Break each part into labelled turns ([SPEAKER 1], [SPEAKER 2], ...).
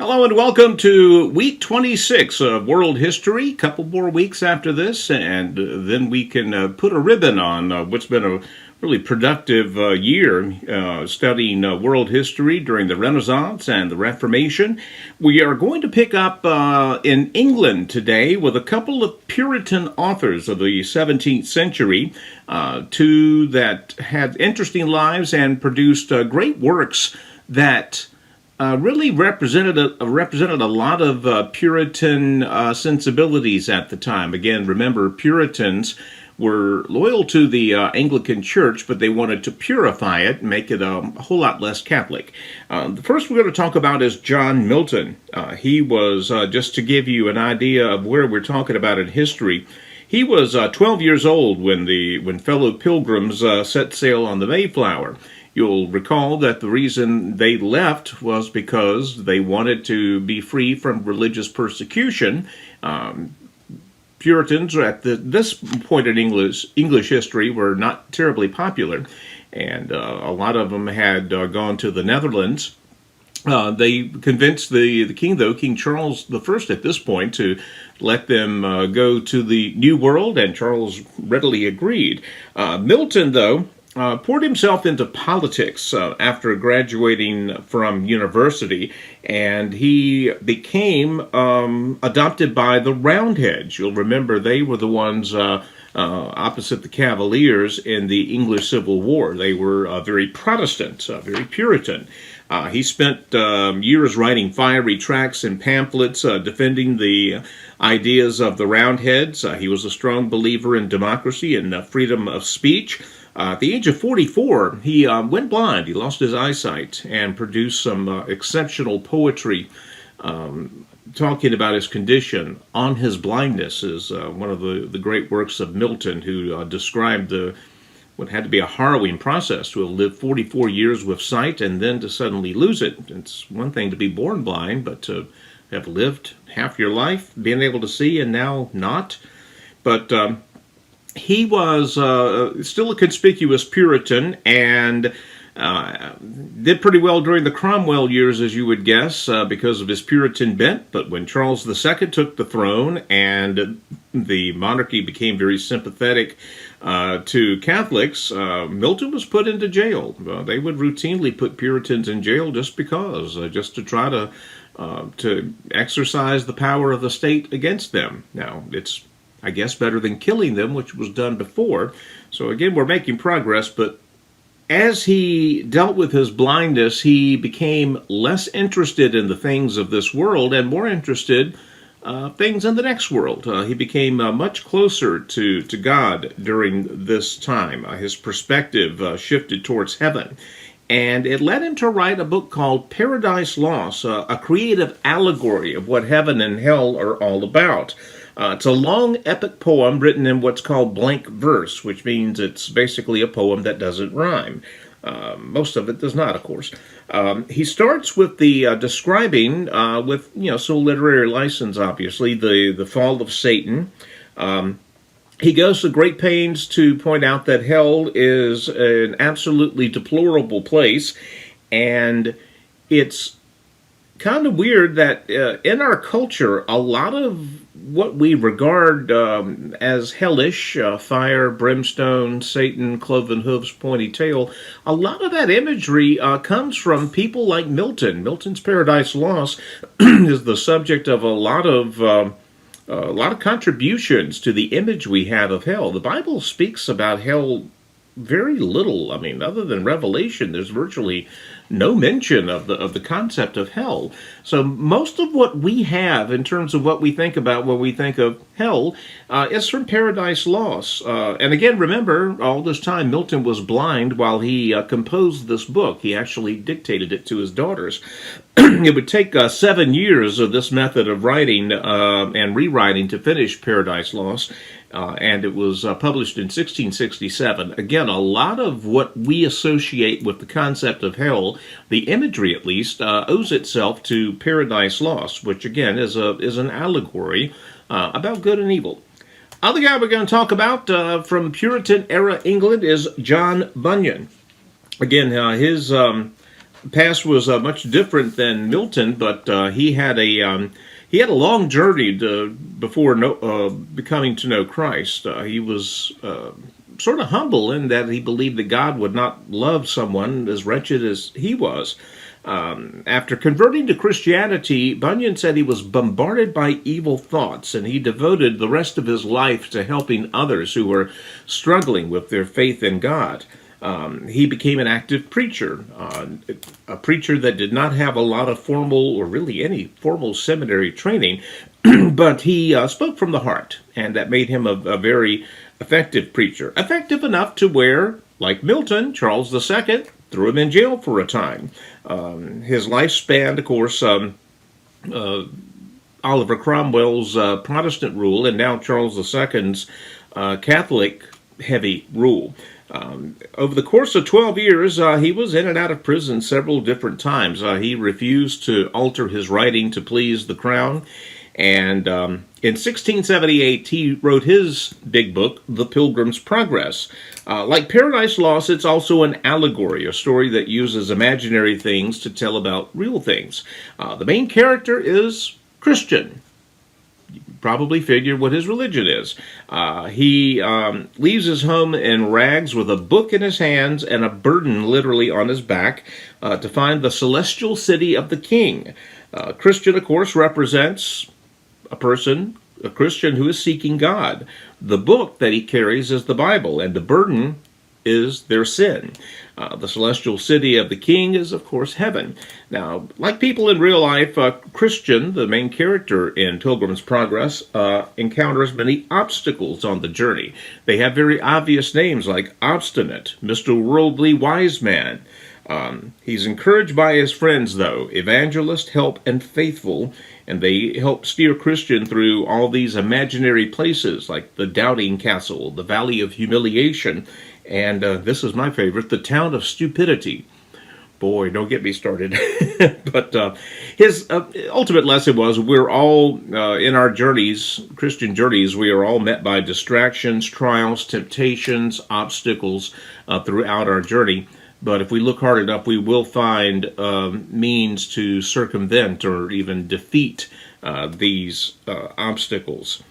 [SPEAKER 1] Hello and welcome to week 26 of World History. Couple more weeks after this, and then we can put a ribbon on what's been a really productive year studying world history during the Renaissance and the Reformation. We are going to pick up in England today with a couple of Puritan authors of the 17th century, two that had interesting lives and produced great works that really represented a lot of Puritan sensibilities at the time. Again, remember, Puritans were loyal to the Anglican Church, but they wanted to purify it, make it a whole lot less Catholic. The first we're going to talk about is John Milton. He was, just to give you an idea of where we're talking about in history, he was 12 years old when fellow pilgrims set sail on the Mayflower. You'll recall that the reason they left was because they wanted to be free from religious persecution. Puritans at this point in English history were not terribly popular, and a lot of them had gone to the Netherlands. They convinced the king, though, King Charles I at this point, to let them go to the New World, and Charles readily agreed. Milton, though, poured himself into politics after graduating from university, and he became adopted by the Roundheads. You'll remember they were the ones opposite the Cavaliers in the English Civil War. They were very Protestant, very Puritan. He spent years writing fiery tracts and pamphlets defending the ideas of the Roundheads. He was a strong believer in democracy and freedom of speech. At the age of 44, he went blind. He lost his eyesight and produced some exceptional poetry talking about his condition. On His Blindness is one of the great works of Milton, who described what had to be a harrowing process to have lived 44 years with sight and then to suddenly lose it. It's one thing to be born blind, but to have lived half your life being able to see and now not. But he was still a conspicuous Puritan and did pretty well during the Cromwell years, as you would guess, because of his Puritan bent. But when Charles II took the throne and the monarchy became very sympathetic to Catholics, Milton was put into jail. They would routinely put Puritans in jail just because, just to try to exercise the power of the state against them. Now, it's, I guess, better than killing them, which was done before. So again, we're making progress, but as he dealt with his blindness, he became less interested in the things of this world and more interested things in the next world. He became much closer to God during this time. His perspective shifted towards heaven. And it led him to write a book called Paradise Lost, a creative allegory of what heaven and hell are all about. It's a long, epic poem written in what's called blank verse, which means it's basically a poem that doesn't rhyme. Most of it does not, of course. He starts with the describing, with some literary license, obviously, the fall of Satan. He goes to great pains to point out that hell is an absolutely deplorable place, and it's kind of weird that in our culture, a lot of what we regard as hellish, fire, brimstone, Satan, cloven hooves, pointy tail, a lot of that imagery comes from people like Milton. Milton's Paradise Lost is the subject of a lot of contributions to the image we have of hell. The Bible speaks about hell very little. I mean, other than Revelation, there's virtually no mention of the concept of hell. So most of what we have in terms of what we think about when we think of hell is from Paradise Lost. And again, remember, all this time Milton was blind while he composed this book. He actually dictated it to his daughters. It would take 7 years of this method of writing and rewriting to finish Paradise Lost. And it was published in 1667. Again, a lot of what we associate with the concept of hell, the imagery at least, owes itself to Paradise Lost, which again is an allegory about good and evil. Other guy we're going to talk about from Puritan era England is John Bunyan. Again, his past was much different than Milton, but he had a long journey before becoming to know Christ. He was sort of humble in that he believed that God would not love someone as wretched as he was. After converting to Christianity, Bunyan said he was bombarded by evil thoughts, and he devoted the rest of his life to helping others who were struggling with their faith in God. He became an active preacher, a preacher that did not have a lot of formal or really any formal seminary training, but he spoke from the heart, and that made him a very effective preacher. Effective enough to where, like Milton, Charles II threw him in jail for a time. His life spanned, of course, Oliver Cromwell's Protestant rule and now Charles II's Catholic heavy rule. Over the course of 12 years, he was in and out of prison several different times. He refused to alter his writing to please the crown. And in 1678, he wrote his big book, The Pilgrim's Progress. Like Paradise Lost, it's also an allegory, a story that uses imaginary things to tell about real things. The main character is Christian. You probably figure what his religion is. He leaves his home in rags with a book in his hands and a burden literally on his back to find the celestial city of the king. Christian, of course, represents a Christian who is seeking God. The book that he carries is the Bible, and the burden is their sin. The celestial city of the king is, of course, heaven. Now, like people in real life, Christian, the main character in Pilgrim's Progress, encounters many obstacles on the journey. They have very obvious names like Obstinate, Mr. Worldly Wise Man. He's encouraged by his friends, though, Evangelist, Help, and Faithful, and they help steer Christian through all these imaginary places like the Doubting Castle, the Valley of Humiliation, and this is my favorite, the Town of Stupidity. Boy, don't get me started. But his ultimate lesson was we're all, in our journeys, Christian journeys, we are all met by distractions, trials, temptations, obstacles throughout our journey. But if we look hard enough, we will find means to circumvent or even defeat these obstacles.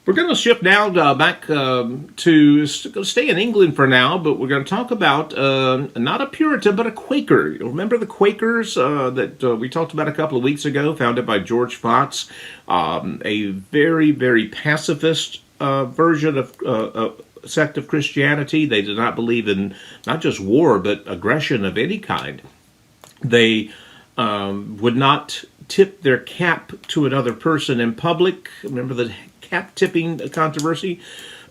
[SPEAKER 1] We're going to shift now back to stay in England for now, but we're going to talk about not a Puritan, but a Quaker. Remember the Quakers that we talked about a couple of weeks ago, founded by George Fox, a very, very pacifist version of sect of Christianity. They did not believe in not just war, but aggression of any kind. They would not tip their cap to another person in public. Remember the cap tipping controversy?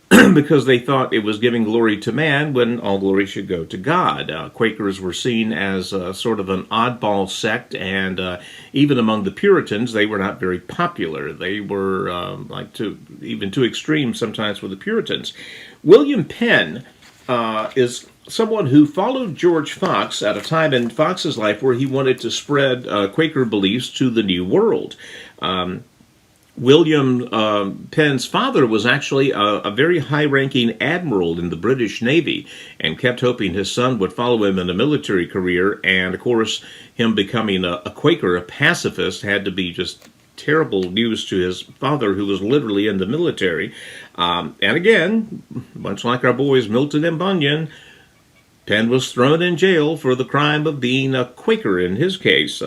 [SPEAKER 1] Because they thought it was giving glory to man when all glory should go to God. Quakers were seen as sort of an oddball sect, and even among the Puritans, they were not very popular. They were even too extreme sometimes for the Puritans. William Penn is someone who followed George Fox at a time in Fox's life where he wanted to spread Quaker beliefs to the New World. William Penn's father was actually a very high-ranking admiral in the British Navy and kept hoping his son would follow him in a military career. And, of course, him becoming a Quaker, a pacifist, had to be just terrible news to his father, who was literally in the military. And again, much like our boys Milton and Bunyan, Penn was thrown in jail for the crime of being a Quaker in his case.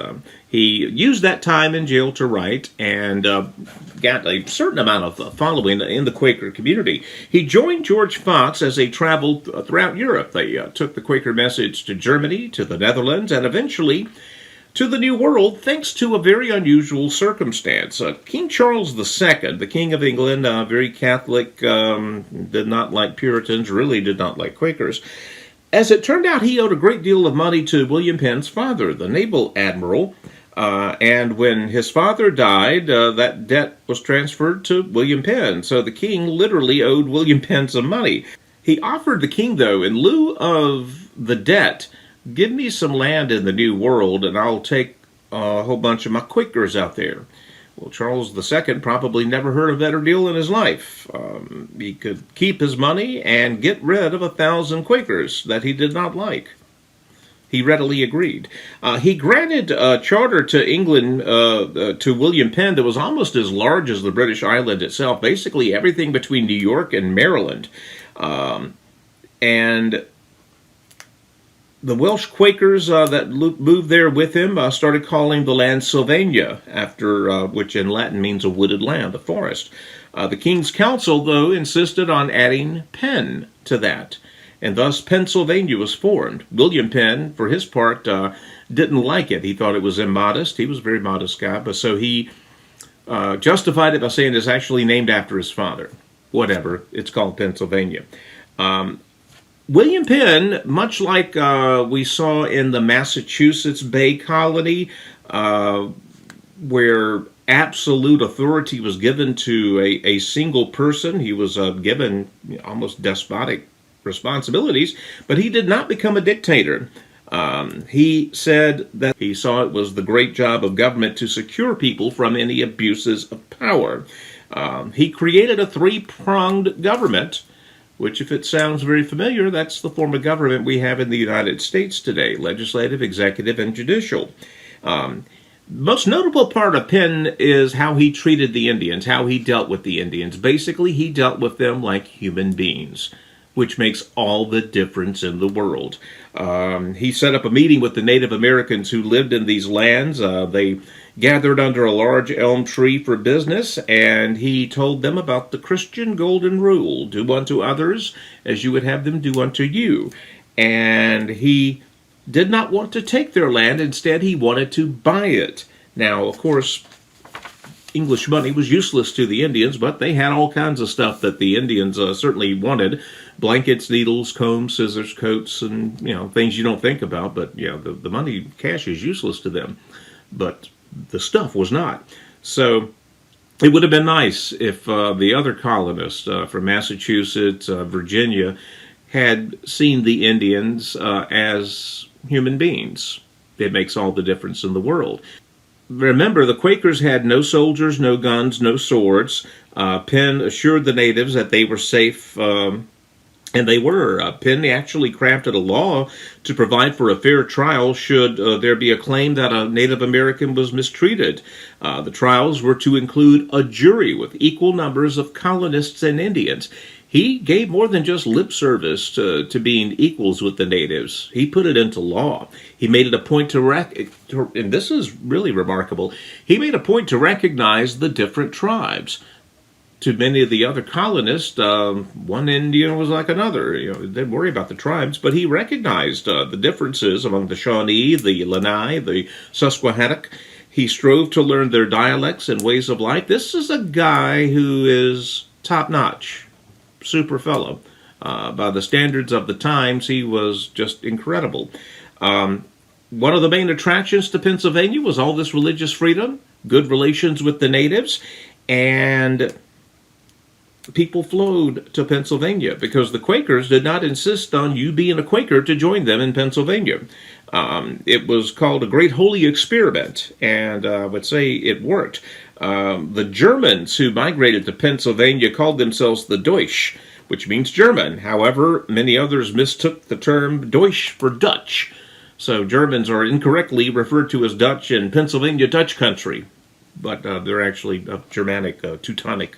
[SPEAKER 1] He used that time in jail to write and got a certain amount of following in the Quaker community. He joined George Fox as they traveled throughout Europe. They took the Quaker message to Germany, to the Netherlands, and eventually to the New World, thanks to a very unusual circumstance. King Charles II, the King of England, very Catholic, did not like Puritans, really did not like Quakers. As it turned out, he owed a great deal of money to William Penn's father, the naval admiral, and when his father died, that debt was transferred to William Penn. So the king literally owed William Penn some money. He offered the king, though, in lieu of the debt, give me some land in the New World and I'll take a whole bunch of my Quakers out there. Well, Charles II probably never heard a better deal in his life. He could keep his money and get rid of 1,000 Quakers that he did not like. He readily agreed. He granted a charter to England, to William Penn, that was almost as large as the British island itself, basically everything between New York and Maryland. And the Welsh Quakers that moved there with him started calling the land Sylvania, after which in Latin means a wooded land, a forest. The King's Council, though, insisted on adding Penn to that, and thus Pennsylvania was formed. William Penn, for his part, didn't like it. He thought it was immodest. He was a very modest guy, but so he justified it by saying it's actually named after his father. Whatever, it's called Pennsylvania. William Penn, much like we saw in the Massachusetts Bay Colony, where absolute authority was given to a single person, he was given almost despotic responsibilities, but he did not become a dictator. He said that he saw it was the great job of government to secure people from any abuses of power. He created a three-pronged government, which, if it sounds very familiar, that's the form of government we have in the United States today: legislative, executive, and judicial. Most notable part of Penn is how he treated the Indians, how he dealt with the Indians. Basically, he dealt with them like human beings, which makes all the difference in the world. He set up a meeting with the Native Americans who lived in these lands. They gathered under a large elm tree for business, and he told them about the Christian golden rule: do unto others as you would have them do unto you. And he did not want to take their land. Instead, he wanted to buy it. Now, of course, English money was useless to the Indians, but they had all kinds of stuff that the Indians certainly wanted: blankets, needles, combs, scissors, coats, and things you don't think about. But the money, cash, is useless to them, but the stuff was not. So it would have been nice if the other colonists from Massachusetts, Virginia, had seen the Indians as human beings. It makes all the difference in the world. Remember, the Quakers had no soldiers, no guns, no swords. Penn assured the natives that they were safe, and they were. Penn actually crafted a law to provide for a fair trial should there be a claim that a Native American was mistreated. The trials were to include a jury with equal numbers of colonists and Indians. He gave more than just lip service to being equals with the natives. He put it into law. He made it a point to and this is really remarkable, he made a point to recognize the different tribes. To many of the other colonists, one Indian was like another. They didn't worry about the tribes, but he recognized the differences among the Shawnee, the Lenni, the Susquehannock. He strove to learn their dialects and ways of life. This is a guy who is top-notch, super fellow. By the standards of the times, he was just incredible. One of the main attractions to Pennsylvania was all this religious freedom, good relations with the natives, and people flowed to Pennsylvania because the Quakers did not insist on you being a Quaker to join them in Pennsylvania. It was called a great holy experiment, and I would say it worked. The Germans who migrated to Pennsylvania called themselves the Deutsch, which means German. However, many others mistook the term Deutsch for Dutch. So Germans are incorrectly referred to as Dutch in Pennsylvania Dutch country, but they're actually of Germanic, Teutonic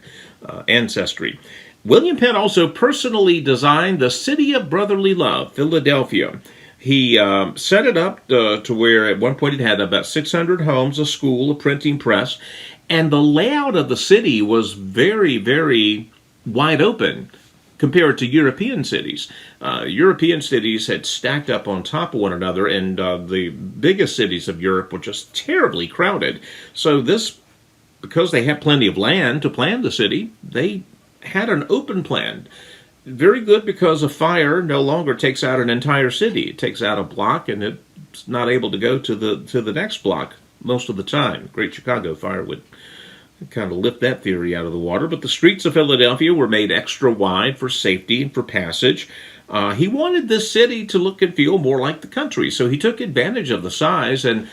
[SPEAKER 1] ancestry. William Penn also personally designed the City of Brotherly Love, Philadelphia. He set it up to where at one point it had about 600 homes, a school, a printing press, and the layout of the city was very, very wide open compared to European cities. European cities had stacked up on top of one another, and the biggest cities of Europe were just terribly crowded. So this, because they had plenty of land to plan the city, they had an open plan. Very good, because a fire no longer takes out an entire city. It takes out a block, and it's not able to go to the next block most of the time. Great Chicago fire would kind of lift that theory out of the water. But the streets of Philadelphia were made extra wide for safety and for passage. He wanted this city to look and feel more like the country, so he took advantage of the size and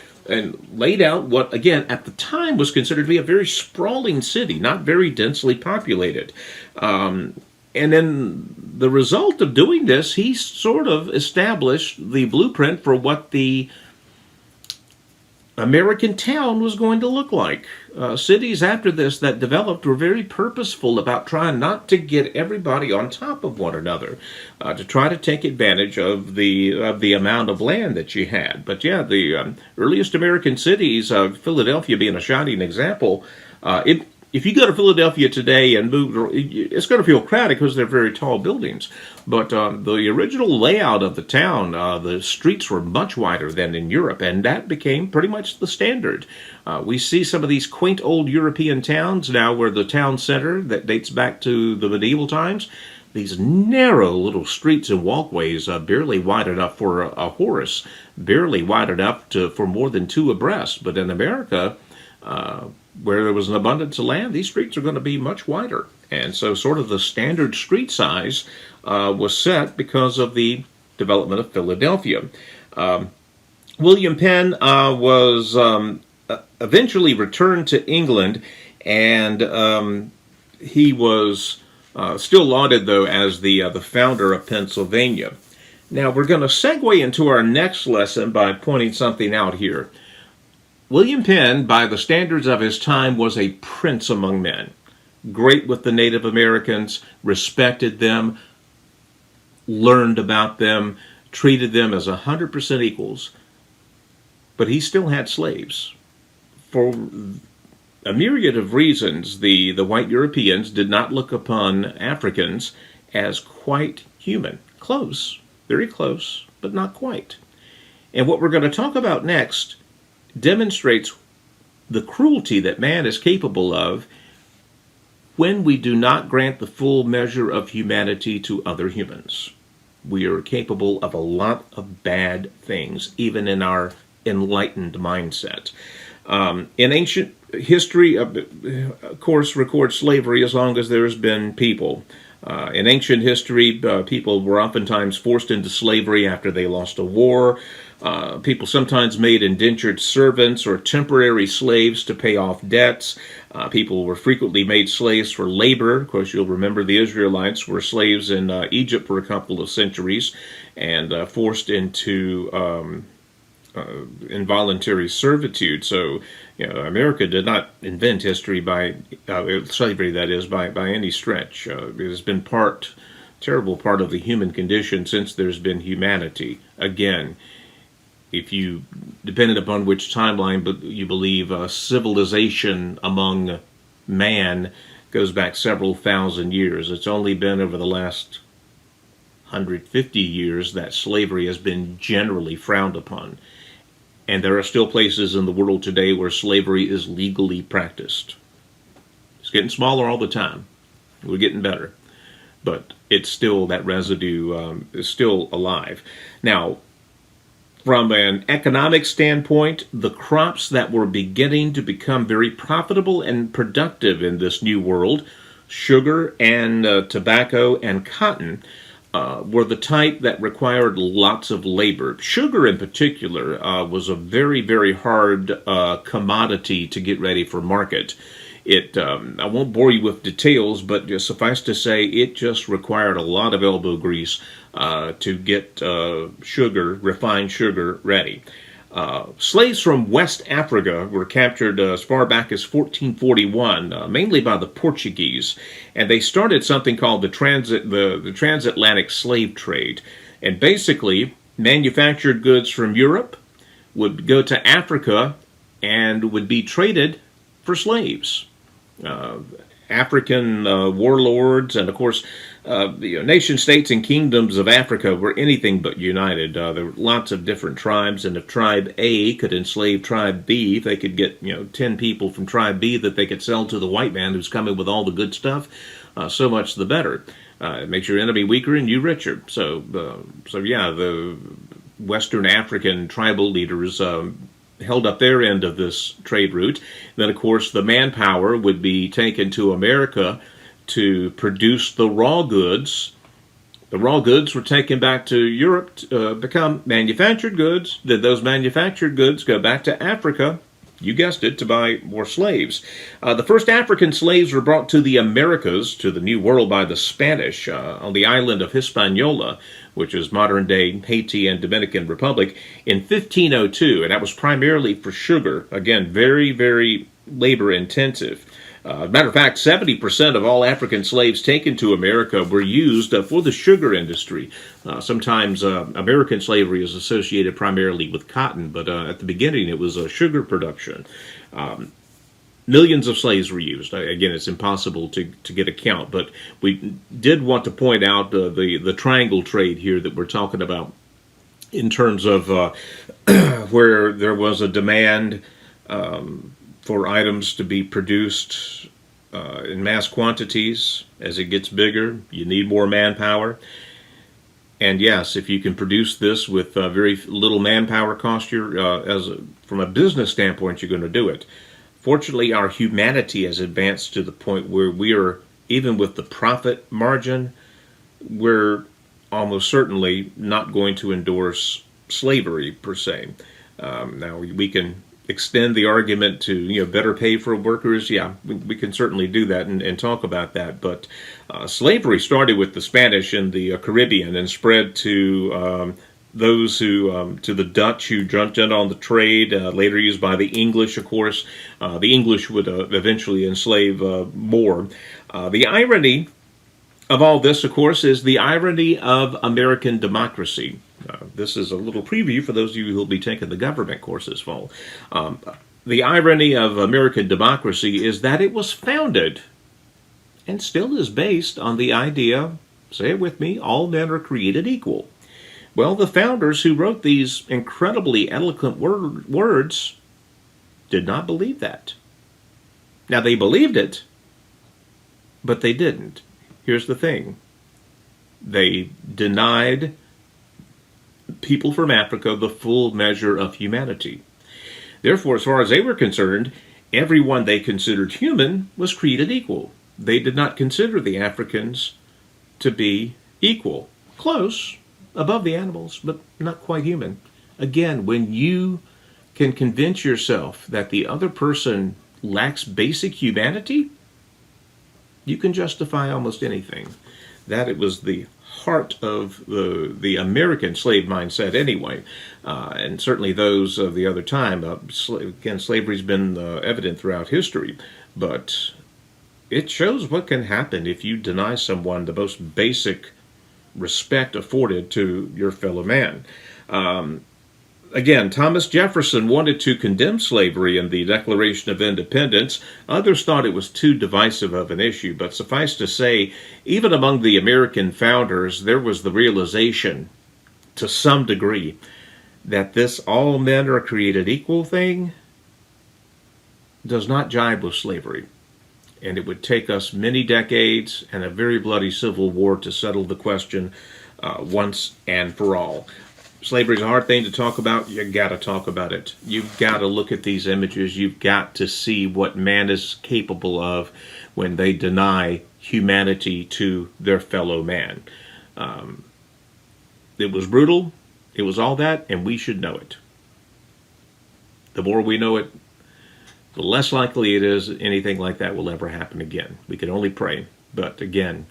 [SPEAKER 1] laid out what, again, at the time was considered to be a very sprawling city, not very densely populated. And then the result of doing this, he sort of established the blueprint for what the American town was going to look like. Cities after this that developed were very purposeful about trying not to get everybody on top of one another, to try to take advantage of the amount of land that you had. But yeah, the earliest American cities, Philadelphia being a shining example, if you go to Philadelphia today and move, it's going to feel crowded because they're very tall buildings. But the original layout of the town, the streets were much wider than in Europe, and that became pretty much the standard. We see some of these quaint old European towns now where the town center that dates back to the medieval times, these narrow little streets and walkways, barely wide enough for a horse, barely wide enough for more than two abreast. But in America, where there was an abundance of land, these streets are going to be much wider. And so sort of the standard street size was set because of the development of Philadelphia. William Penn was eventually returned to England, and he was still lauded, though, as the founder of Pennsylvania. Now, we're going to segue into our next lesson by pointing something out here. William Penn, by the standards of his time, was a prince among men. Great with the Native Americans, respected them, learned about them, treated them as 100% equals. But he still had slaves. For a myriad of reasons, the white Europeans did not look upon Africans as quite human. Close, very close, but not quite. And what we're going to talk about next demonstrates the cruelty that man is capable of when we do not grant the full measure of humanity to other humans. We are capable of a lot of bad things, even in our enlightened mindset. In ancient history, of course, records slavery as long as there's been people. In ancient history, people were oftentimes forced into slavery after they lost a war. People sometimes made indentured servants or temporary slaves to pay off debts. People were frequently made slaves for labor. Of course, you'll remember the Israelites were slaves in Egypt for a couple of centuries and forced into involuntary servitude. So, America did not invent history by slavery, that is, by any stretch. It has been terrible part of the human condition since there's been humanity. Again, if you, depending upon which timeline but you believe, civilization among man goes back several thousand years. It's only been over the last 150 years that slavery has been generally frowned upon. And there are still places in the world today where slavery is legally practiced. It's getting smaller all the time. We're getting better. But it's still, that residue is still alive. Now, from an economic standpoint, the crops that were beginning to become very profitable and productive in this new world, sugar and tobacco and cotton, were the type that required lots of labor. Sugar in particular was a very, very hard commodity to get ready for market. I won't bore you with details, but just suffice to say, it just required a lot of elbow grease to get refined sugar, ready. Slaves from West Africa were captured as far back as 1441, mainly by the Portuguese, and they started something called the transatlantic slave trade. And basically, manufactured goods from Europe would go to Africa and would be traded for slaves. African warlords and, of course, nation states and kingdoms of Africa were anything but united. There were lots of different tribes, and if Tribe A could enslave Tribe B, if they could get 10 people from Tribe B that they could sell to the white man who's coming with all the good stuff, so much the better. It makes your enemy weaker and you richer. So yeah, the Western African tribal leaders held up their end of this trade route. Then, of course, the manpower would be taken to America to produce the raw goods. The raw goods were taken back to Europe to become manufactured goods. Then those manufactured goods go back to Africa you guessed it, to buy more slaves. The first African slaves were brought to the Americas, to the New World, by the Spanish on the island of Hispaniola, which is modern-day Haiti and Dominican Republic, in 1502, and that was primarily for sugar. Again, very, very labor-intensive. Matter of fact, 70% of all African slaves taken to America were used for the sugar industry. Sometimes American slavery is associated primarily with cotton, but at the beginning it was sugar production. Millions of slaves were used. Again, it's impossible to get a count, but we did want to point out the triangle trade here that we're talking about in terms of where there was a demand for items to be produced in mass quantities. As it gets bigger, you need more manpower. And yes, if you can produce this with very little manpower cost, from a business standpoint, you're going to do it. Fortunately, our humanity has advanced to the point where we are, even with the profit margin, we're almost certainly not going to endorse slavery per se. Now, we can extend the argument to better pay for workers. Yeah, we can certainly do that and talk about that. But slavery started with the Spanish in the Caribbean and spread to those who to the Dutch, who jumped in on the trade. Later used by the English, of course. The English would eventually enslave more. The irony of all this, of course, is the irony of American democracy. This is a little preview for those of you who will be taking the government course this fall. The irony of American democracy is that it was founded and still is based on the idea, say it with me, all men are created equal. Well, the founders who wrote these incredibly eloquent words did not believe that. Now, they believed it, but they didn't. Here's the thing. They denied people from Africa the full measure of humanity. Therefore, as far as they were concerned, everyone they considered human was created equal. They did not consider the Africans to be equal. Close, above the animals, but not quite human. Again, when you can convince yourself that the other person lacks basic humanity, you can justify almost anything. That it was the heart of the American slave mindset anyway, and certainly those of the other time. Again, slavery's been evident throughout history, but it shows what can happen if you deny someone the most basic respect afforded to your fellow man. Again, Thomas Jefferson wanted to condemn slavery in the Declaration of Independence. Others thought it was too divisive of an issue, but suffice to say, even among the American founders, there was the realization, to some degree, that this all men are created equal thing does not jibe with slavery. And it would take us many decades and a very bloody civil war to settle the question once and for all. Slavery is a hard thing to talk about. You got to talk about it. You've got to look at these images. You've got to see what man is capable of when they deny humanity to their fellow man. It was brutal. It was all that, and we should know it. The more we know it, the less likely it is anything like that will ever happen again. We can only pray. But again,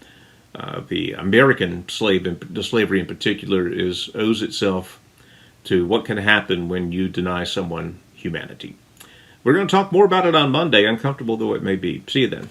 [SPEAKER 1] the American slavery in particular owes itself to what can happen when you deny someone humanity. We're going to talk more about it on Monday, uncomfortable though it may be. See you then.